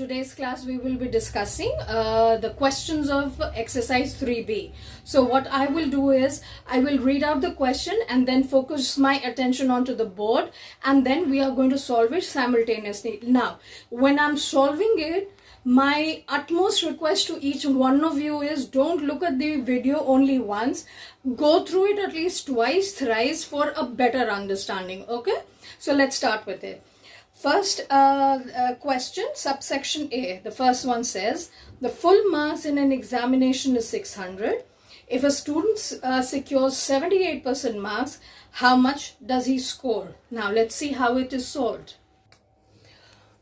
today's class we will be discussing the questions of exercise 3B. So what I will do is I will read out the question and then focus my attention onto the board, and then we are going to solve it simultaneously. Now, when I'm solving it, my utmost request to each one of you is don't look at the video only once. Go through it at least twice, thrice for a better understanding. Okay? So let's start with it. First question, subsection A. The first one says, the full marks in an examination is 600. If a student secures 78% marks, how much does he score? Now let's see how it is solved.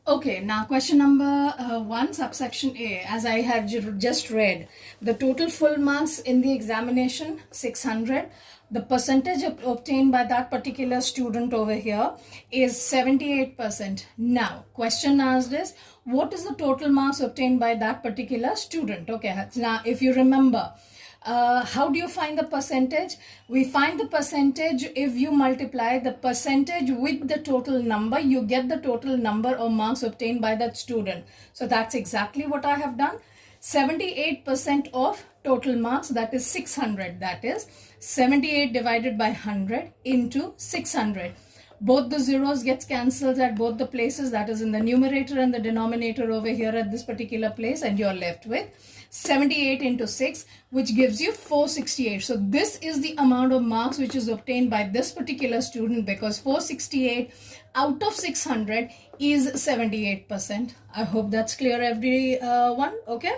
Okay, now question number 1, subsection A. As I have just read, the total full marks in the examination, 600. The percentage obtained by that particular student over here is 78%. Now, question asked is, what is the total marks obtained by that particular student? Okay, now if you remember, how do you find the percentage? We find the percentage if you multiply the percentage with the total number, you get the total number of marks obtained by that student. So that's exactly what I have done. 78% of total marks, that is 600. That is 78 divided by 100 into 600. Both the zeros gets cancelled at both the places, that is in the numerator and the denominator over here at this particular place, and you're left with 78 into 6, which gives you 468. So this is the amount of marks which is obtained by this particular student, because 468 out of 600 is 78%. I hope that's clear, everyone. Okay,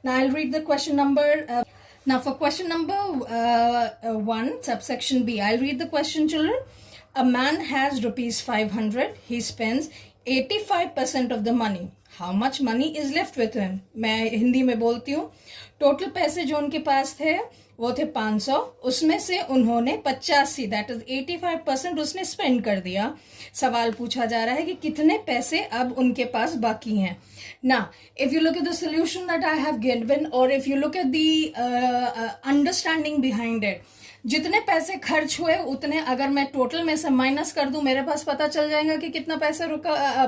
now I'll read the question number. Now for question number 1, subsection B, I'll read the question, children. A man has rupees 500. He spends 85% of the money. How much money is left with him? मैं हिंदी में बोलती हूँ. Total पैसे जो उनके पास थे वो थे 500. उसमें से उन्होंने 85, दैट इज 85% उसने स्पेंड कर दिया. सवाल पूछा जा रहा है कि कितने पैसे अब उनके पास बाकी हैं. Now, if you look at the solution that I have given, or if you look at the understanding behind it, जितने पैसे खर्च हुए उतने अगर मैं टोटल में से माइनस कर दूं, मेरे पास पता चल जाएगा कि कितना पैसा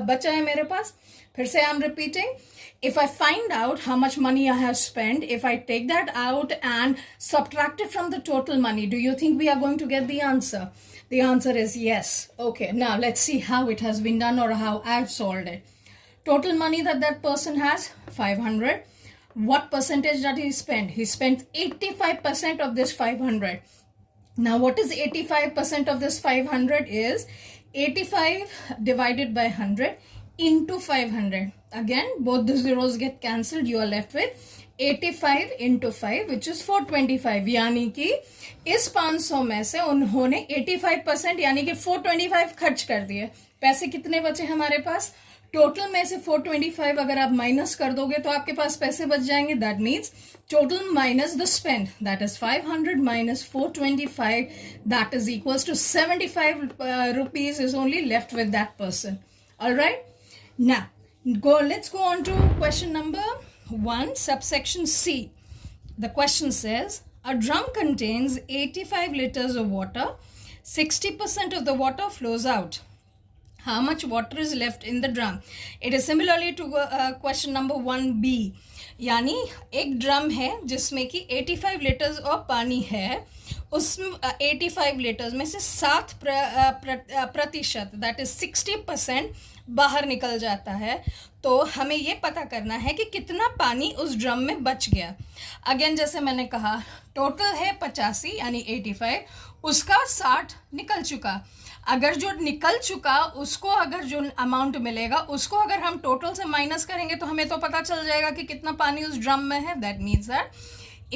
बचा है मेरे पास. फिर से I am repeating. If I find out how much money I have spent, if I take that out and subtract it from the total money, do you think we are going to get the answer? The answer is yes. Okay, now let's see how it has been done or how I've solved it. Total money that person has, 500. What percentage did he spend? He spent 85% of this 500. Now what is 85% of this 500 is 85 divided by 100 into 500. Again, both the zeros get cancelled. You are left with 85 into 5, which is 425. यानी कि इस 500 में से उन्होंने 85% यानी कि 425 खर्च कर दिए. पैसे कितने बचे हमारे पास? टोटल में से 425 अगर आप माइनस कर दोगे तो आपके पास पैसे बच जाएंगे. That means total minus the spend, that is 500 minus 425, that is equals to 75 rupees is only left with that person. All right, now let's go on to question number 1, subsection C. The question says, a drum contains 85 liters of water. 60% of the water flows out. How much water is left in the drum? It is similarly to question number 1B. यानी एक drum है जिसमें कि 85 litres of पानी है. उसमें 85 litres में से 7%, दैट इज 60% बाहर निकल जाता है. तो हमें ये पता करना है कि कितना पानी उस ड्रम में बच गया. अगेन जैसे मैंने कहा, टोटल है 85 यानी 85, उसका 60 निकल चुका. अगर जो निकल चुका उसको अगर जो अमाउंट मिलेगा उसको अगर हम टोटल से माइनस करेंगे तो हमें तो पता चल जाएगा कि कितना पानी उस ड्रम में है. That means that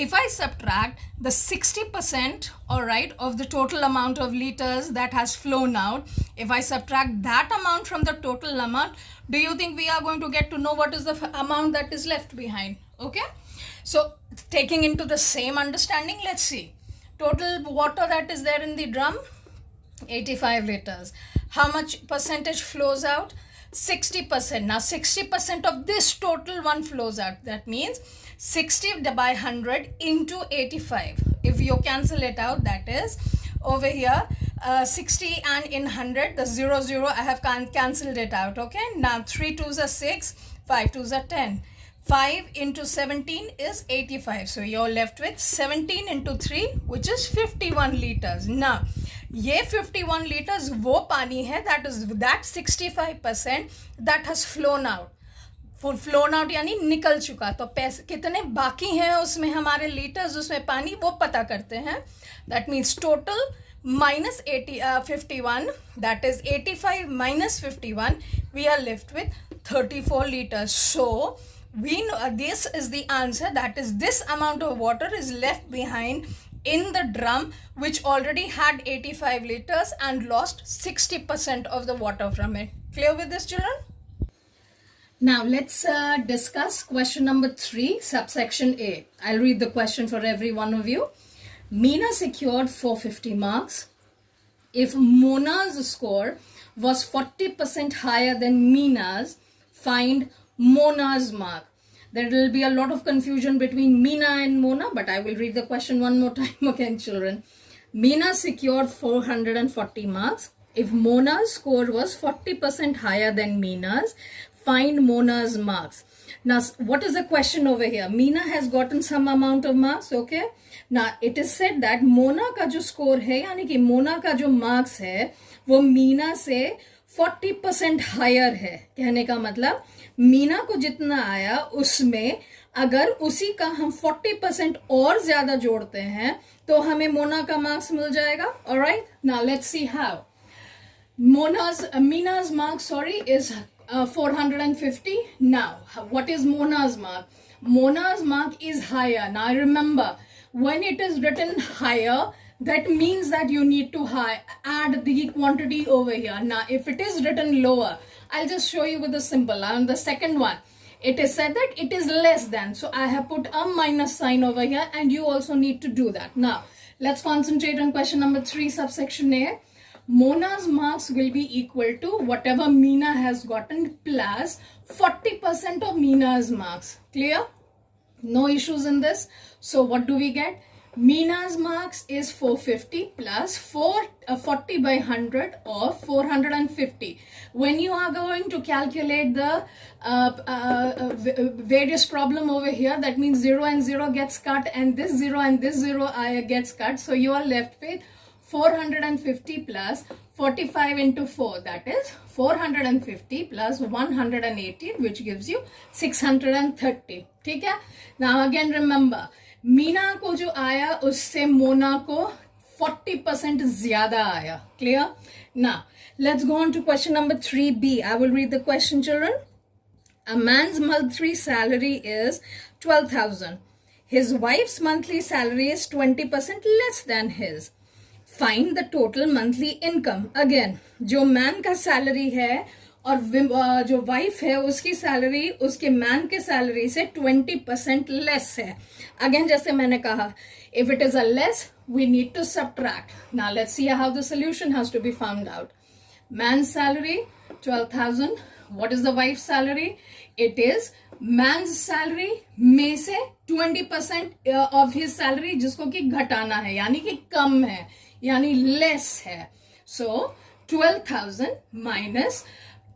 if I subtract the 60%, all right, of the total amount of liters that has flown out, if I subtract that amount from the total amount, do you think we are going to get to know what is the amount that is left behind? Okay, so taking into the same understanding, let's see. Total water that is there in the drum, 85 liters. How much percentage flows out? 60%. Now 60% of this total one flows out. That means 60 by 100 into 85. If you cancel it out, that is over here 60 and in 100, the 0 0 I have cancelled it out. Okay, now 3 2s are 6, 5 2s are 10. 5 into 17 is 85. So you're left with 17 into 3, which is 51 liters. Now, ये 51 liters वो पानी है that 65% that has flown out. Phloem out यानी निकल चुका. तो पैसे कितने बाकी हैं उसमें हमारे लीटर्स उसमें पानी वो पता करते हैं. That means total minus 51, that is 85 minus 51, we are left with 34 liters. So we know this is the answer, that is this amount of water is left behind in the drum which already had 85 liters and lost 60% of the water from it. Clear with this, children? Now let's discuss question number 3, subsection A. I'll read the question for every one of you. Meena secured 450 marks. If Mona's score was 40% higher than Meena's, find Mona's mark. There will be a lot of confusion between Meena and Mona, but I will read the question one more time again, children. Meena secured 440 marks. If Mona's score was 40% higher than Meena's, find Mona's marks. Now, what is the question over here? Meena has gotten some amount of marks, okay? Now, it is said that Mona का जो score है, यानी कि Mona का जो marks है, वो Meena से 40% higher है. कहने का मतलब, Meena को जितना आया, उसमें अगर उसी का हम 40% और ज़्यादा जोड़ते हैं, तो हमें Mona का marks मिल जाएगा. Alright? Now, let's see how. Meena's marks, is 450. Now, what is Mona's mark? Mona's mark is higher. Now, remember, when it is written higher, that means that you need to add the quantity over here. Now, if it is written lower, I'll just show you with a symbol. On the second one, it is said that it is less than. So, I have put a minus sign over here, and you also need to do that. Now, let's concentrate on question number 3, subsection A. Mona's marks will be equal to whatever Meena has gotten plus 40% of Meena's marks. Clear? No issues in this. So what do we get? Meena's marks is 450 plus 40 by 100 or 450. When you are going to calculate the various problem over here, that means 0 and 0 gets cut and this 0 and this 0 gets cut. So you are left with 450 plus 45 into 4, that is 450 plus 180, which gives you 630. ठीक है? Now again remember, Meena को जो आया उससे Mona को 40% ज़्यादा आया. Clear? Now let's go on to question number 3B. I will read the question, children. A man's monthly salary is 12,000. His wife's monthly salary is 20% less than his. Find the total monthly income. Again, जो man का salary है और जो wife है उसकी salary उसके man के salary से 20% less है. Again, जैसे मैंने कहा, if it is a less, we need to subtract. Now let's see how the solution has to be found out. Man's salary 12,000. What is the wife's salary? It is man's salary में से 20% of his salary जिसको कि घटाना है, यानी कि कम है, यानी less है. So 12,000 minus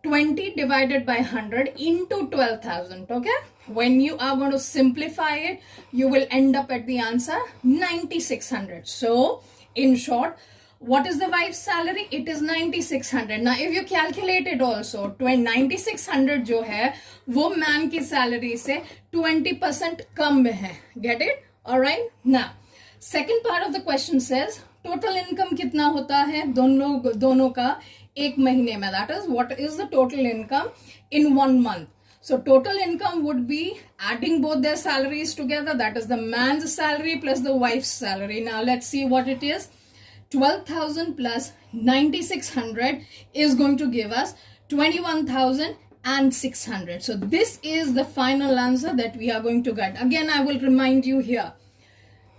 20 divided by 100 into 12,000. Okay? When you are going to simplify it, you will end up at the answer 9,600. So in short, what is the wife's salary? It is 9,600. Now if you calculate it also, 9,600 जो है वो man की salary से 20% कम है. Get it? Alright? Now, second part of the question says, total income कितना होता है दोनों का एक महीने में. That is, what is the total income in 1 month? So total income would be adding both their salaries together. That is the man's salary plus the wife's salary. Now let's see what it is. 12,000 plus 9,600 is going to give us 21,600. So this is the final answer that we are going to get. Again, I will remind you here.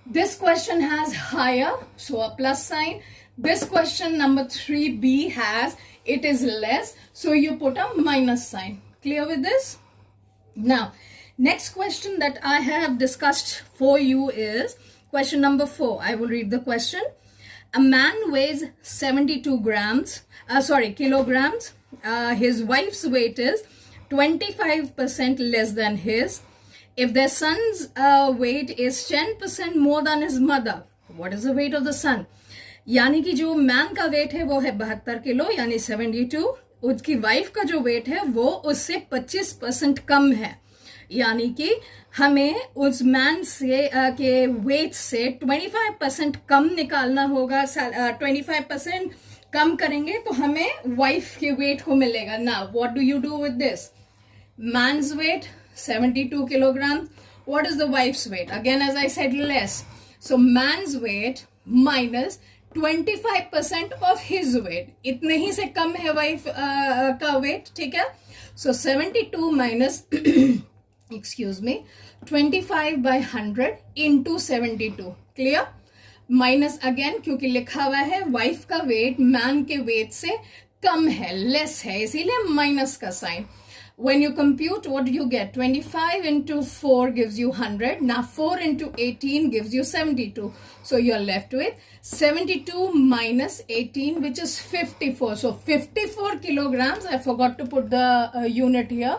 This question has higher, so a plus sign. This question number 3B has, it is less, so you put a minus sign. Clear with this? Now, next question that I have discussed for you is question number 4. I will read the question. A man weighs 72 kilograms. His wife's weight is 25% less than his. If their son's weight is 10% more than his mother, what is the weight of the son? यानी कि जो man का wait है वो है 72 kilo यानी 72, उसकी wife का जो वेट है वो उससे 25% कम है, यानी कि हमें उस मैन से के वेट से 25% कम निकालना होगा. 25% कम करेंगे तो हमें वाइफ के वेट को मिलेगा. ना what do you do with this? Man's weight 72 kilogram. What is the wife's weight? Again, as I said, less. So man's weight minus 25% of his weight. इतने ही से कम है वाइफ का वेट. ठीक है. So 72 minus excuse me 25 by 100 into 72. Clear? Minus again क्योंकि लिखा हुआ है वाइफ का वेट मैन के वेट से कम है, लेस है, इसीलिए माइनस का sign. When you compute, what do you get? 25 into 4 gives you 100. Now 4 into 18 gives you 72. So you're left with 72 minus 18, which is 54. So 54 kilograms. I forgot to put the unit here.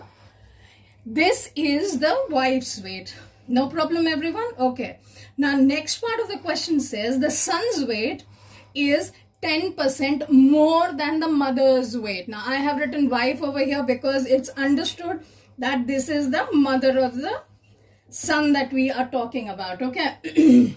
This is the wife's weight. No problem, everyone? Okay. Now, next part of the question says the son's weight is 10% more than the mother's weight. Now, I have written wife over here because it's understood that this is the mother of the son that we are talking about. Okay.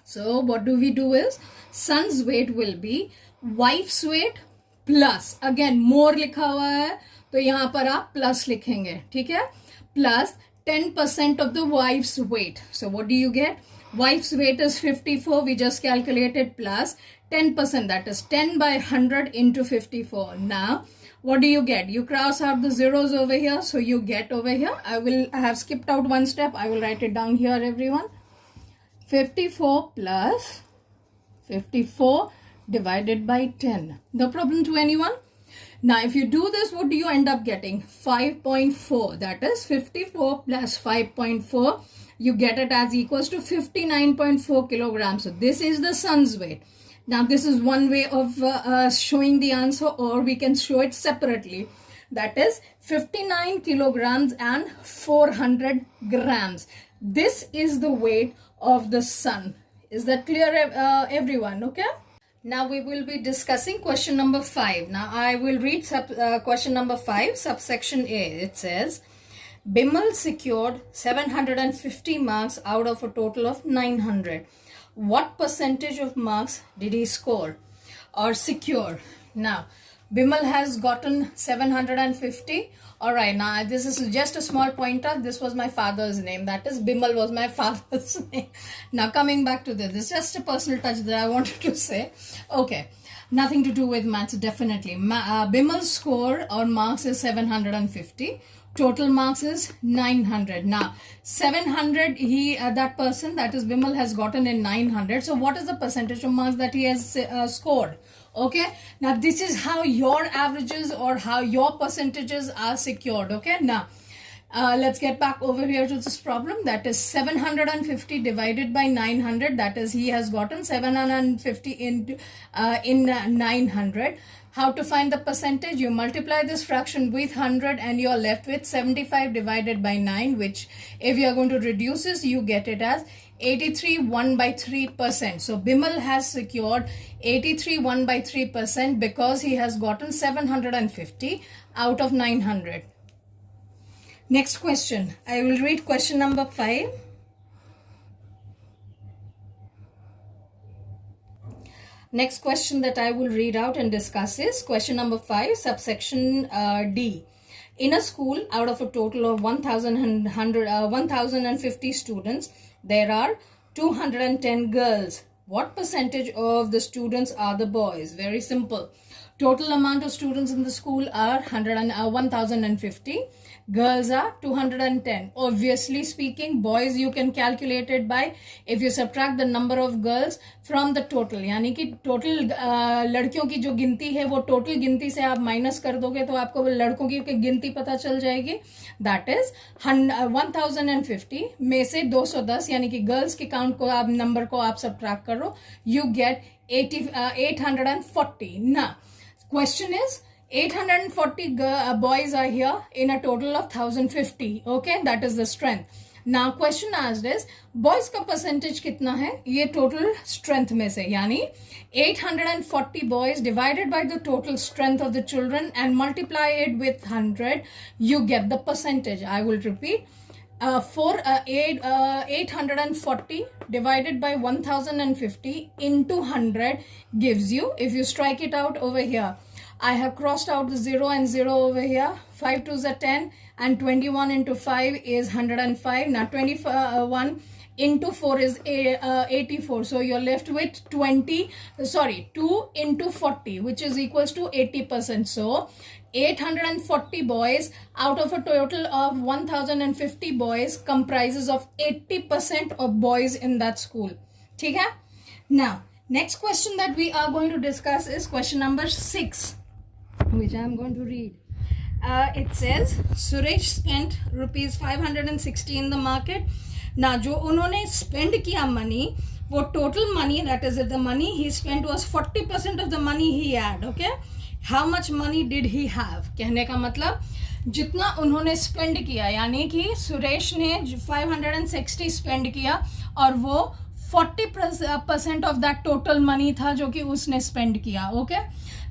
So, what do we do is son's weight will be wife's weight plus, again, more लिखा हुआ है तो यहाँ पर आप plus लिखेंगे. ठीक है. Plus 10% of the wife's weight. So, what do you get? Wife's weight is 54. We just calculated plus 10%. That is 10 by 100 into 54. Now, what do you get? You cross out the zeros over here. So, you get over here. I have skipped out one step. I will write it down here, everyone. 54 plus 54 divided by 10. No problem to anyone? Now, if you do this, what do you end up getting? 5.4. That is 54 plus 5.4. You get it as equals to 59.4 kilograms. So, this is the son's weight. Now, this is one way of showing the answer, or we can show it separately. That is 59 kilograms and 400 grams. This is the weight of the son. Is that clear, everyone? Okay. Now we will be discussing question number 5. Now I will read question number 5, subsection A. It says, Bimal secured 750 marks out of a total of 900. What percentage of marks did he score or secure? Now, Bimal has gotten 750. Alright, now this is just a small pointer. This was my father's name. That is, Bimal was my father's name. Now, coming back to this is just a personal touch that I wanted to say. Okay, nothing to do with maths, definitely. Bimal's score or marks is 750. Total marks is 900. Now, 700, that person, that is Bimal, has gotten in 900. So, what is the percentage of marks that he has scored? Okay, now this is how your averages or how your percentages are secured. Okay, now let's get back over here to this problem. That is 750 divided by 900. That is, he has gotten 750 in 900. How to find the percentage? You multiply this fraction with 100 and you're left with 75 divided by 9, which if you're going to reduce this, you get it as 83 1 by 3%. So Bimal has secured 83 1 by 3% because he has gotten 750 out of 900. Next question. I will read question number 5. Next question that I will read out and discuss is question number 5, subsection D. In a school, out of a total of 1,050 students, there are 210 girls. What percentage of the students are the boys? Very simple. Total amount of students in the school are 1,050. Girls are 210. Obviously speaking, boys you can calculate it by if you subtract the number of girls from the total. यानी कि total लड़कियों की जो गिनती है वो total गिनती से आप minus कर दोगे तो आपको लड़कों की गिनती पता चल जाएगी. That is 1050 में से 210 यानी कि girls के count को आप number को आप subtract करो, you get 840. Now, question is, 840 boys are here in a total of 1050. Okay, that is the strength. Now question asked is boys का percentage कितना है ये total strength में से, यानी 840 boys divided by the total strength of the children and multiply it with 100, you get the percentage. I will repeat. 840 divided by 1050 into 100 gives you, if you strike it out over here, I have crossed out the 0 and 0 over here. 5 2s are 10 and 21 into 5 is 105. Now 21 into 4 is 84. So you're left with 2 into 40, which is equals to 80%. So 840 boys out of a total of 1050 boys comprises of 80% of boys in that school. ठीक है? Now, next question that we are going to discuss is question number 6, which I am going to read. It says Suresh spent rupees 560 in the market. Now, जो उन्होंने spend किया money, वो total money, that is the money he spent was 40% of the money he had. Okay, how much money did he have? कहने का मतलब जितना उन्होंने spend किया, यानी कि सुरेश ने 560 spend किया और वो 40% of that total money था जो कि उसने spend किया. Okay,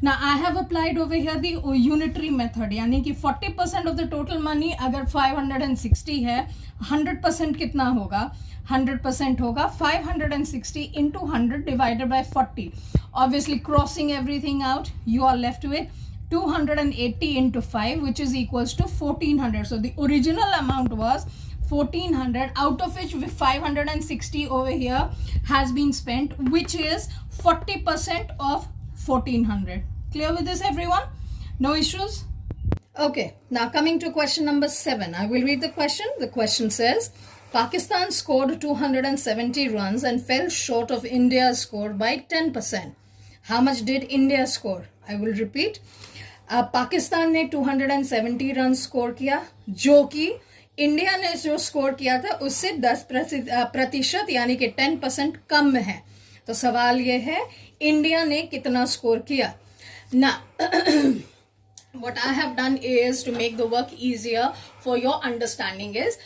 now I have applied over here the unitary method, यानी कि 40% of the total money अगर 560 है, 100% कितना होगा? 100% होगा 560 into 100 divided by 40. Obviously crossing everything out, you are left with 280 into 5, which is equals to 1400. So the original amount was 1400, out of which 560 over here has been spent, which is 40% of 1400. Clear with this, everyone? No issues? Okay, now coming to question number 7. I will read the question. The question says, Pakistan scored 270 runs and fell short of India's score by 10%. How much did India score? I will repeat. Pakistan ने 270 run score किया, जो कि India ने जो score किया था उससे 10% यानी कि 10% कम है. तो सवाल ये है इंडिया ने कितना स्कोर किया. Now, what I have done is to make the work easier for your understanding is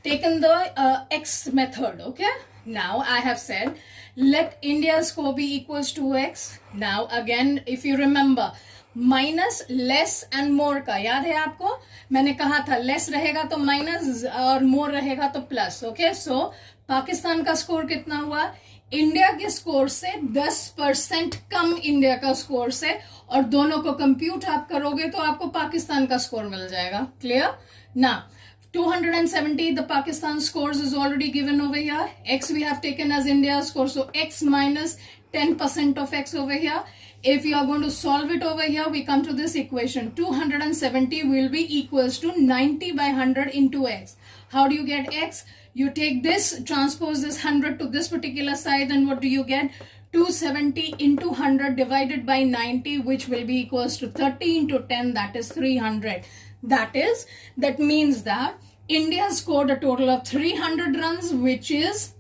taken the x method. Okay, now I have said let India's score be equals to x. Now again, if you remember, minus less and more का याद है आपको, मैंने कहा था less रहेगा तो minus और मोर रहेगा तो प्लस. ओके, सो पाकिस्तान का स्कोर कितना हुआ? इंडिया के स्कोर से 10% कम इंडिया का स्कोर से, और दोनों को कंप्यूट आप करोगे तो आपको पाकिस्तान का स्कोर मिल जाएगा. क्लियर? ना 270 the Pakistan scores is already given over here. X we have taken as India's score, so x minus 10% of x over here. If you are going to solve it over here, we come to this equation. 270 will be equals to 90 by 100 into x. How do you get x? You take this, transpose this 100 to this particular side, and what do you get? 270 into 100 divided by 90, which will be equals to 30 into 10, that is 300. That means that India scored a total of 300 runs, which is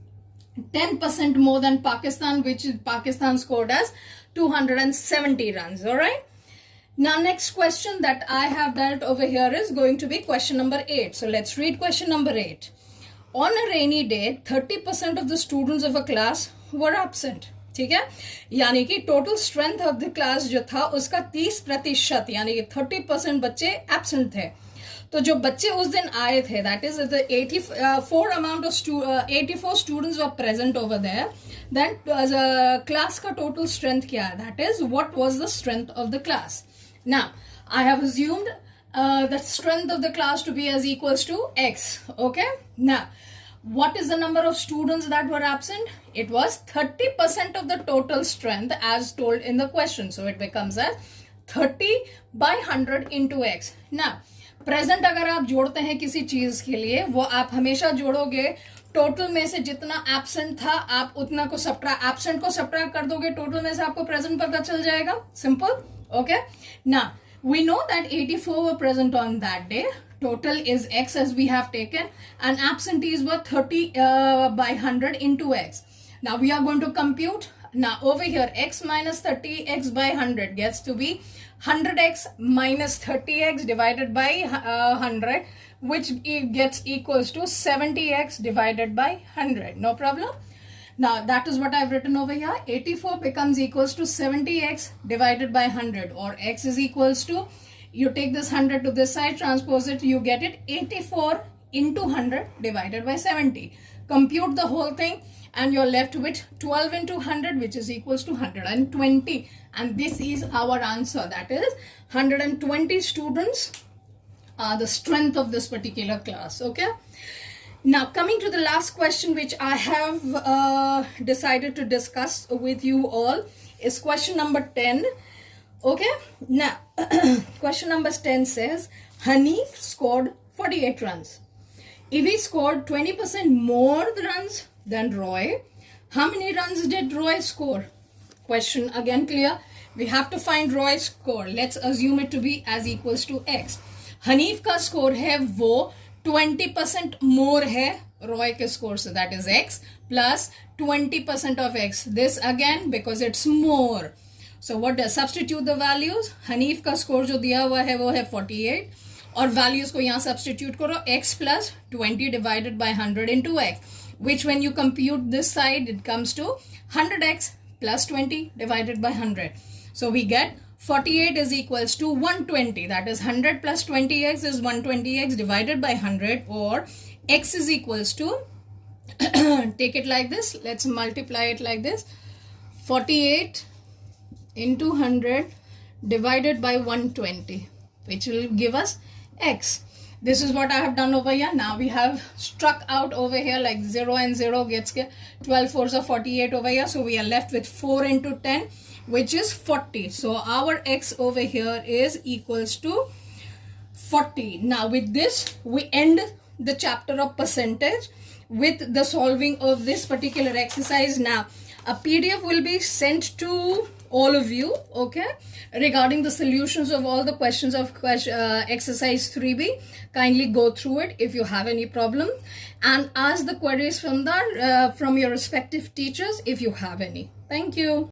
10% more than Pakistan, which is Pakistan scored as 270 runs. All right. Now, next question that I have dealt over here is going to be question number 8. So let's read question number 8. On a rainy day, 30% of the students of a class were absent. ठीक है, यानी कि total strength of the class जो था उसका 30% यानी कि 30% बच्चे एब्सेंट थे. तो जो बच्चे उस दिन आए थे, that is the 84 students were present over there. Then class का टोटल स्ट्रेंथ क्या है? That is what was the strength of the class. Now I have assumed the strength of the class to be as equals to x. Okay, now what is the number of students that were absent? It was 30% of the total strength as told in the question. So it becomes as 30 by 100 into x. Now, present अगर आप जोड़ते हैं किसी चीज के लिए, वो आप हमेशा जोड़ोगे टोटल में से जितना एब्सेंट था आप उतना को एब्सेंट को सब्ट्रैक्ट कर दोगे, टोटल में से आपको प्रेजेंट पता चल जाएगा. Simple. Okay, now we know that 84 were present on that day. Total is x as we have taken, and absentees were 30 by 100 into x. Now we are going to compute. Now over here, x minus 30x by 100 gets to be 100x minus 30x divided by 100, which gets equals to 70x divided by 100. No problem. Now that is what I've written over here. 84 becomes equals to 70x divided by 100, or x is equals to, you take this 100 to this side, transpose it, you get it 84 into 100 divided by 70. Compute the whole thing and you're left with 12 into 100, which is equals to 120. And this is our answer. That is 120 students are the strength of this particular class. Okay. Now coming to the last question, which I have decided to discuss with you all, is question number 10. Okay. Now question number 10 says Hanif scored 48 runs. If he scored 20% more runs than Roy, how many runs did Roy score? Question again clear. We have to find Roy's score. Let's assume it to be as equals to x. Hanif का score है वो 20% more है Roy के score से, that is x plus 20% of x. This again because it's more. So what does, substitute the values. Hanif का score जो दिया हुआ है वो है 48, और values को यहाँ substitute करो, x plus 20 divided by 100 into x, which when you compute this side it comes to 100x plus 20 divided by 100. So we get 48 is equals to 120, that is 100 plus 20x is 120x divided by 100, or x is equals to take it like this, let's multiply it like this, 48 into 100 divided by 120, which will give us x. This is what I have done over here. Now we have struck out over here like 0 and 0 gets 12 fours are 48 over here. So we are left with 4 into 10, which is 40. So our x over here is equals to 40. Now with this, we end the chapter of percentage with the solving of this particular exercise. Now a PDF will be sent to all of you, okay, regarding the solutions of all the questions of exercise 3B. Kindly go through it if you have any problem, and ask the queries from your respective teachers if you have any. Thank you.